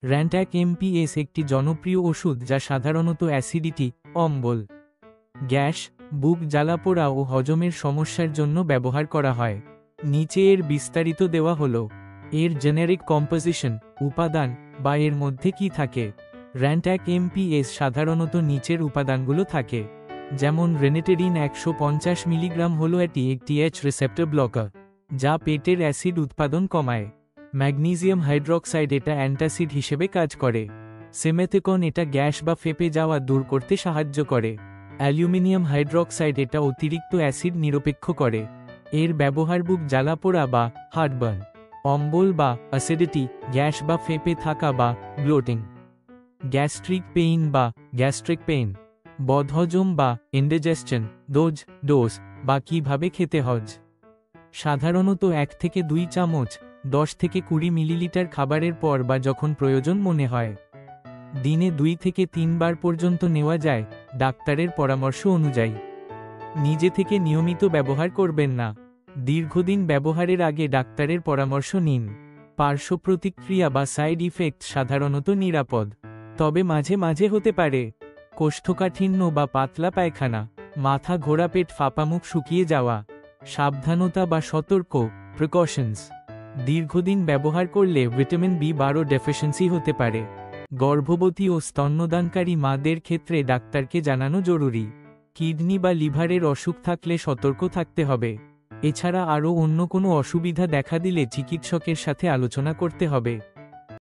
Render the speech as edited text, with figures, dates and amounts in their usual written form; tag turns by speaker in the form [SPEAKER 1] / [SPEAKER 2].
[SPEAKER 1] Rantac amps একটি জনপ্রিয় ওষুধ যা সাধারণত অ্যাসিডিটি, অম্বল, গ্যাস, বুক জ্বালাপোড়া ও হজমের সমস্যার জন্য ব্যবহার করা হয়। নিচে এর বিস্তারিত দেওয়া হলো। এর জেনেরিক কম্পোজিশন, উপাদান বা এর মধ্যে কি থাকে। র্যান্ট্যাক এমপিএস সাধারণত নিচের উপাদানগুলো থাকে, যেমন রেনেটেডিন 150 মিলিগ্রাম হলো এটি একটি এইচ রিসেপ্টর ব্লকার, যা পেটের অ্যাসিড উৎপাদন কমায়। ম্যাগনেসিয়াম হাইড্রক্সাইড এটা অ্যান্টাসিড হিসেবে কাজ করে। সেমেথেকন এটা গ্যাস বা ফেপে যাওয়া দূর করতে সাহায্য করে। অ্যালুমিনিয়াম হাইড্রক্সাইড এটা অতিরিক্ত অ্যাসিড নিরপেক্ষ করে। এর ব্যবহার বুক জ্বালাপোড়া বা হার্টবার্ন, অম্বল বা অ্যাসিডিটি, গ্যাস বা ফেপে থাকা বা ব্লোটিং, গ্যাস্ট্রিক পেইন বা গ্যাস্ট্রিক পেইন, বদহজম বা ইন্ডিজেশন, ডোজ বা কিভাবে খেতে হজ। সাধারণত 1 থেকে 2 চামচ 10 থেকে 20 মিলিলিটার খাবারের পর বা যখন প্রয়োজন মনে হয়। দিনে 2 থেকে 3 বার পর্যন্ত নেওয়া যায়, ডাক্তারের পরামর্শ অনুযায়ী। নিজে থেকে নিয়মিত ব্যবহার করবেন না। দীর্ঘদিন ব্যবহারের আগে ডাক্তারের পরামর্শ নিন। পার্শ্ব প্রতিক্রিয়া বা সাইড ইফেক্ট সাধারণত নিরাপদ, তবে মাঝে মাঝে হতে পারে। কোষ্ঠকাঠিন্য বা পাতলা পায়খানা, মাথা ঘোরা, পেট ফাঁপা, মুখ শুকিয়ে যাওয়া। সাবধানতা বা সতর্ক, প্রিকশনস। দীর্ঘদিন ব্যবহার করলে ভিটামিন বি12 ডেফিসিয়েন্সি হতে পারে। গর্ভবতী ও স্তন্যদানকারী মাদের ক্ষেত্রে ডাক্তারকে জানানো জরুরি। কিডনি বা লিভারের অসুখ থাকলে সতর্ক থাকতে হবে। এছাড়া আরও অন্য কোনো অসুবিধা দেখা দিলে চিকিৎসকের সাথে আলোচনা করতে হবে।